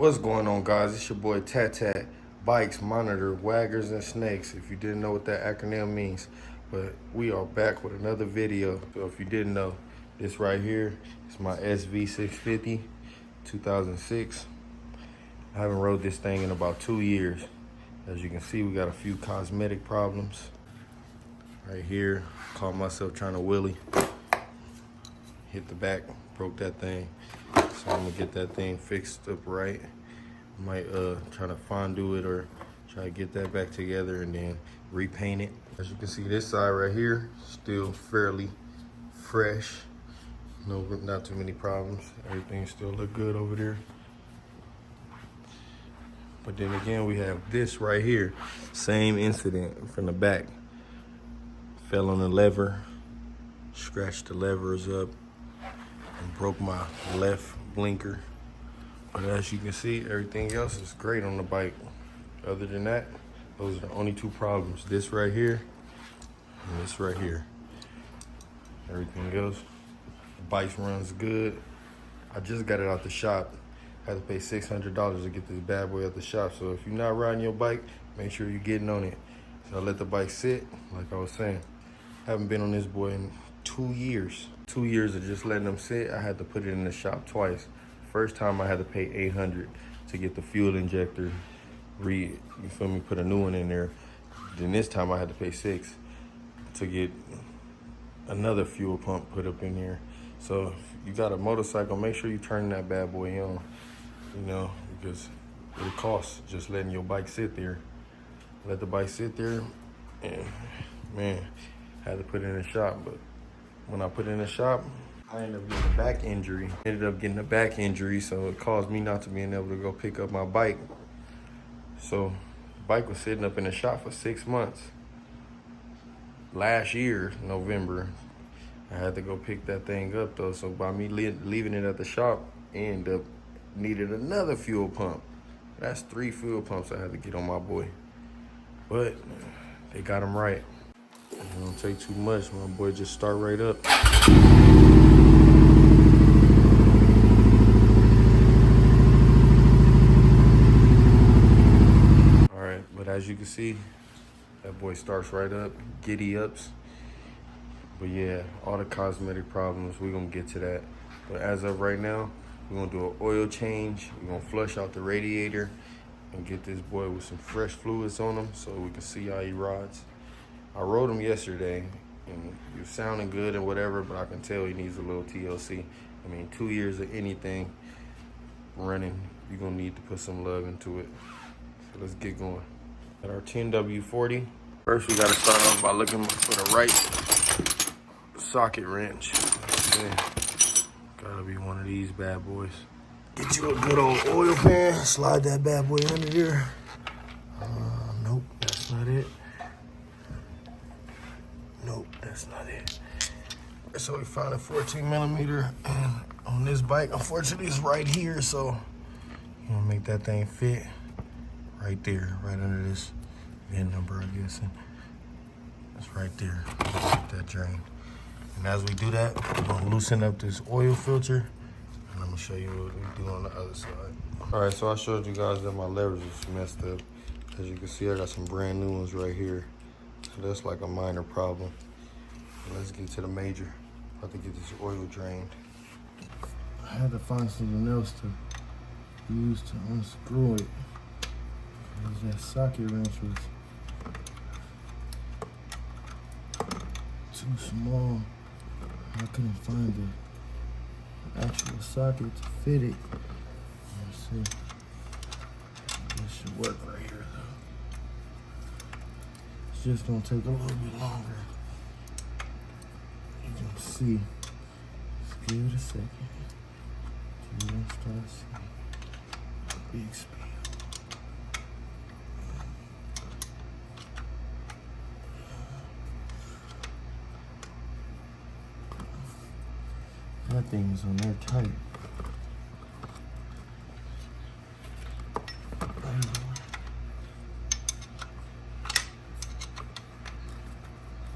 What's going on, guys? It's your boy Tat Tat. Bikes, monitor, waggers, and snakes, if you didn't know what that acronym means. But we are back with another video. So if you didn't know, this right here is my SV650 2006. I haven't rode this thing in about 2 years. As you can see, we got a few cosmetic problems. Right here, caught myself trying to wheelie. Hit the back, broke that thing. So I'm gonna get that thing fixed up right. Might try to fondue it or try to get that back together and then repaint it. As you can see, this side right here, still fairly fresh. No, not too many problems. Everything still look good over there. But then again, we have this right here. Same incident from the back. Fell on the lever, scratched the levers up, and broke my left blinker. But as you can see, everything else is great on the bike. Other than that, those are the only two problems. This right here and this right here. Everything else, the bike runs good. I just got it out the shop. I had to pay $600 to get this bad boy out the shop. So if you're not riding your bike, make sure you're getting on it. So I let the bike sit, like I was saying. I haven't been on this boy in 2 years. 2 years of just letting them sit. I had to put it in the shop twice. First time I had to pay $800 to get the fuel injector you feel me, put a new one in there. Then this time I had to pay $6 to get another fuel pump put up in here. So if you got a motorcycle, make sure you turn that bad boy on, you know, because it costs just letting your bike sit there. Let the bike sit there, and man, I had to put it in the shop. But when I put it in the shop, I ended up getting a back injury. So it caused me not to being able to go pick up my bike. So the bike was sitting up in the shop for 6 months. Last year, November, I had to go pick that thing up though. So by me leaving it at the shop, I ended up needed another fuel pump. That's 3 fuel pumps I had to get on my boy. But they got him right. It don't take too much. My boy just start right up. All right, but as you can see, that boy starts right up, giddy ups. But yeah, all the cosmetic problems, we're gonna get to that. But as of right now, we're gonna do an oil change. We're gonna flush out the radiator and get this boy with some fresh fluids on him so we can see how he rides. I rode him yesterday and he was sounding good and whatever, but I can tell he needs a little TLC. I mean, 2 years of anything running, you're gonna need to put some love into it. So let's get going. At our 10W40, first we gotta start off by looking for the right socket wrench. Okay. Gotta be one of these bad boys. Get you a good old oil pan, slide that bad boy under there. Nope, that's not it. Nope, that's not it. So we found a 14mm on this bike. Unfortunately, it's right here, so you wanna make that thing fit right there, right under this VIN number, I guess. And it's right there, that drain. And as we do that, we're gonna loosen up this oil filter, and I'm gonna show you what we do on the other side. All right, so I showed you guys that my levers is messed up. As you can see, I got some brand new ones right here. So that's like a minor problem. Let's get to the major. About to get this oil drained. I had to find something else to use to unscrew it, because that socket wrench was too small. I couldn't find the actual socket to fit it. Let's see. This should work right here though. It's just gonna take a little bit longer. You can see. Just give it a second. You don't start seeing big speed. That thing is on there tight.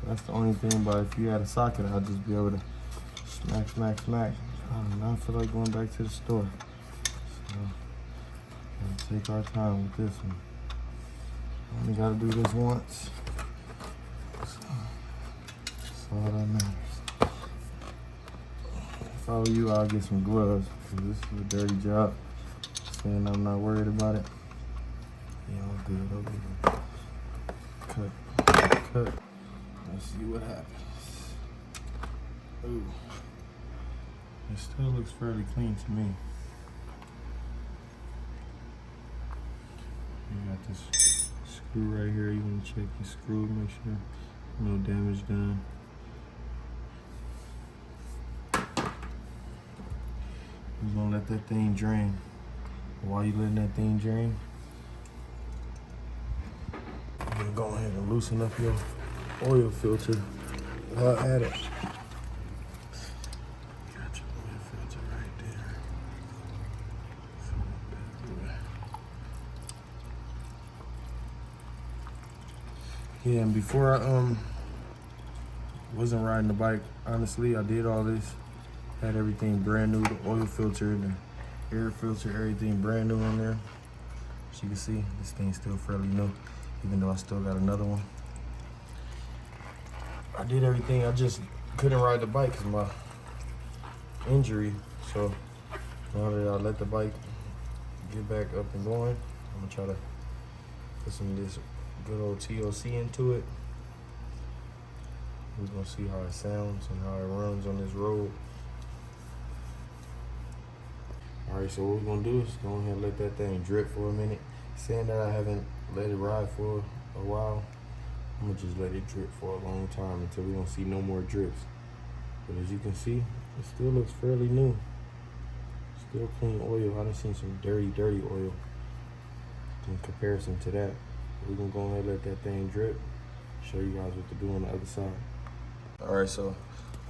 That's the only thing, but if you had a socket, I'd just be able to smack, smack, smack. I do not feel like going back to the store. So take our time with this one. Only gotta do this once. That's all that matters. If I were you, I'll get some gloves, because this is a dirty job. Saying I'm not worried about it. Yeah, all good, all good. Cut. Let's see what happens. Ooh. It still looks fairly clean to me. You got this screw right here. You want to check your screw, make sure no damage done. You're gonna let that thing drain. While you letting that thing drain, you're gonna go ahead and loosen up your oil filter while at it. Got your oil filter right there. Yeah, and before I wasn't riding the bike, honestly, I did all this. Had everything brand new, the oil filter, the air filter, everything brand new on there. As you can see, this thing's still fairly new, even though I still got another one. I did everything, I just couldn't ride the bike because my injury. So now that I let the bike get back up and going, I'm gonna try to put some of this good old TLC into it. We're gonna see how it sounds and how it runs on this road. All right, so what we're gonna do is go ahead and let that thing drip for a minute. Saying that I haven't let it ride for a while, I'm gonna just let it drip for a long time until we don't see no more drips. But as you can see, it still looks fairly new. Still clean oil. I done seen some dirty oil in comparison to that. We're gonna go ahead and let that thing drip. Show you guys what to do on the other side. All right, so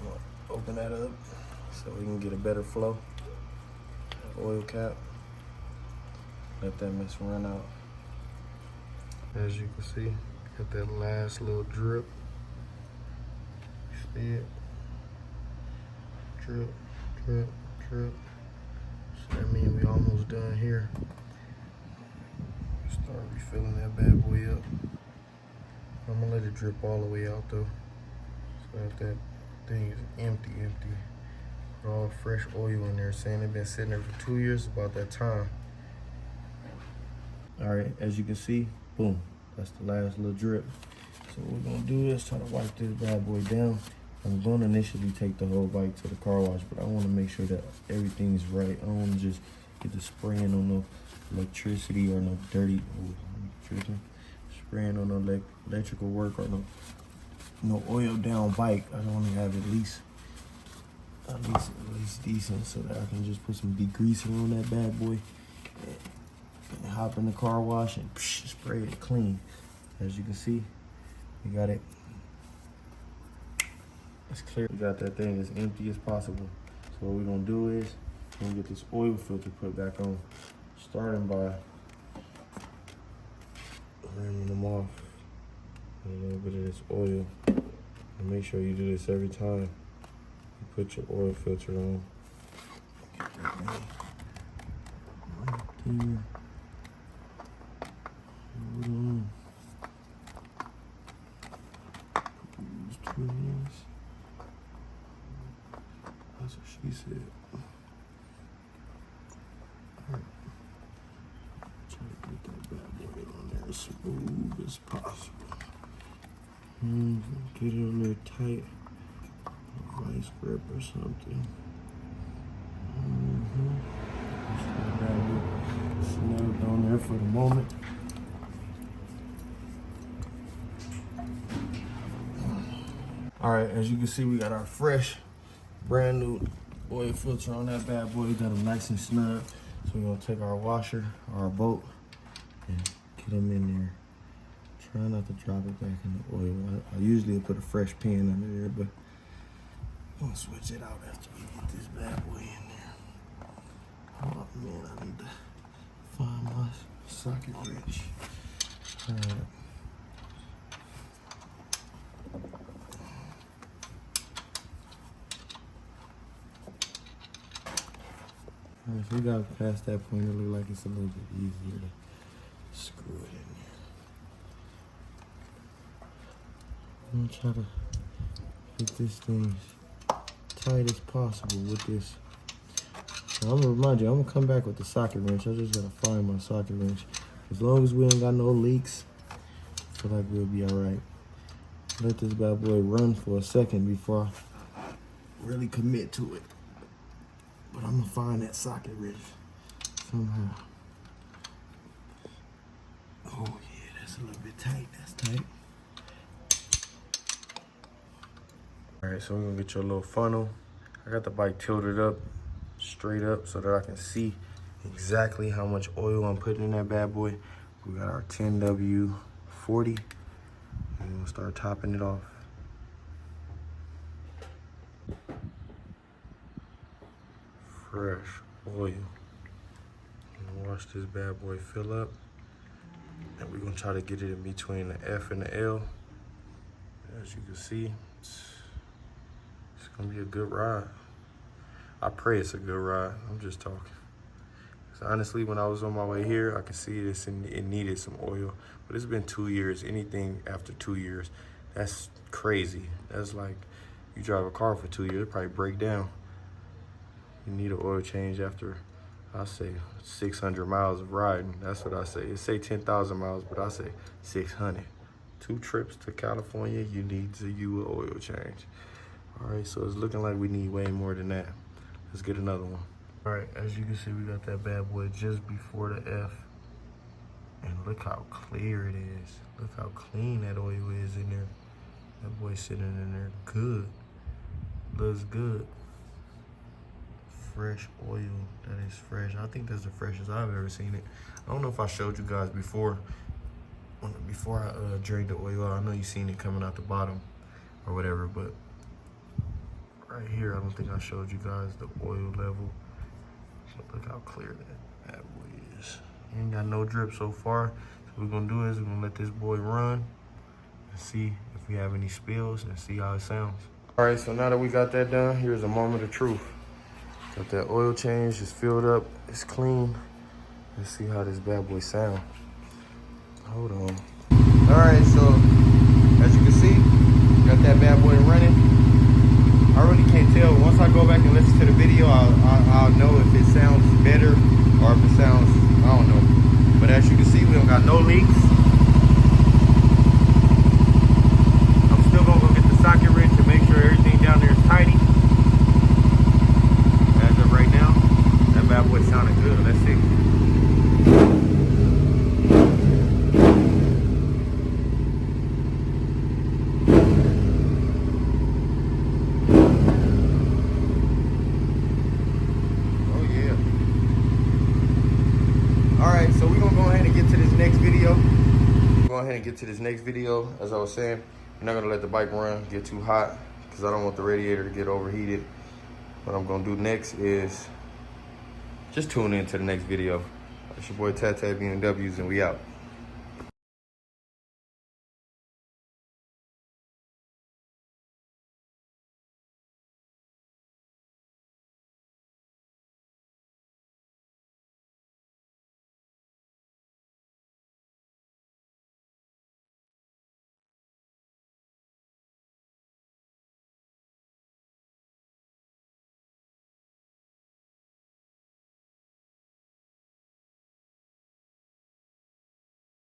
I'm gonna open that up so we can get a better flow. Oil cap. Let that mess run out. As you can see, got that last little drip. See it? Drip, drip, drip. So that means we almost done here. Start refilling that bad boy up. I'm gonna let it drip all the way out though. So that thing is empty. All fresh oil in there, saying it's been sitting there for 2 years, about that time. All right, as you can see, boom, that's the last little drip. So what we're gonna do is try to wipe this bad boy down. I'm gonna initially take the whole bike to the car wash, but I wanna make sure that everything's right. I don't wanna just get the spraying on no electricity or no dirty, spraying on no electrical work or no oil down bike. I don't wanna have at least decent, so that I can just put some degreaser on that bad boy and hop in the car wash and spray it clean. As you can see, we got it. It's clear. We got that thing as empty as possible. So what we're gonna do is we're gonna get this oil filter put back on, starting by rimming them off with a little bit of this oil. And make sure you do this every time you put your oil filter on. Get that thing right there. Hold on. Use 2 hands. That's what she said. Alright. Try to get that bad boy on there as smooth as possible. Get it on there tight. A vice grip or something. Just let that snug on there for the moment. All right, as you can see, we got our fresh, brand new oil filter on that bad boy. We got them nice and snug. So we're gonna take our washer, our bolt, and get them in there. Try not to drop it back in the oil. I usually put a fresh pan under there, but I'm gonna switch it out after we get this bad boy in there. Oh man, I need to find my socket wrench. All right. Alright, so we got past that point. It look like it's a little bit easier to screw it in there. I'm gonna try to get this thing tight as possible with this. Now, I'm gonna remind you, I'm gonna come back with the socket wrench. I just gotta find my socket wrench. As long as we ain't got no leaks, I feel like we'll be alright. Let this bad boy run for a second before I really commit to it. But I'm gonna find that socket wrench somehow. Oh yeah, that's a little bit tight. That's tight. All right, so we're gonna get your little funnel. I got the bike tilted up, straight up, so that I can see exactly how much oil I'm putting in that bad boy. We got our 10W40, and we'll start topping it off. Fresh oil. And watch this bad boy fill up. And we're gonna try to get it in between the F and the L. As you can see, it's gonna be a good ride. I pray it's a good ride. I'm just talking. So honestly, when I was on my way here, I could see this and it needed some oil. But it's been 2 years. Anything after 2 years, that's crazy. That's like you drive a car for 2 years, it probably break down. You need an oil change after, I say, 600 miles of riding. That's what I say. It say 10,000 miles, but I say 600. 2 trips to California, you need to use an oil change. All right, so it's looking like we need way more than that. Let's get another one. All right, as you can see, we got that bad boy just before the F. And look how clear it is. Look how clean that oil is in there. That boy sitting in there good. Looks good. Fresh oil, that is fresh. I think that's the freshest I've ever seen it. I don't know if I showed you guys before I drained the oil out. I know you seen it coming out the bottom or whatever, but right here, I don't think I showed you guys the oil level. But look how clear that boy is. Ain't got no drip so far. So what we're gonna do is we're gonna let this boy run and see if we have any spills and see how it sounds. All right, so now that we got that done, here's a moment of truth. Got that oil change, it's filled up, it's clean. Let's see how this bad boy sound. Hold on. All right, so as you can see, got that bad boy running. I really can't tell. Once I go back and listen to the video, I'll know if it sounds better or if it sounds, I don't know. But as you can see, we don't got no leaks. I'm still gonna go get the socket wrench to make sure everything down there is tidy. As of right now, that bad boy sounded good. Let's see. So we're gonna go ahead and get to this next video. Go ahead and get to this next video. As I was saying, you're not gonna let the bike run, get too hot, because I don't want the radiator to get overheated. What I'm gonna do next is just tune in to the next video. It's your boy Tat BMWs, and we out.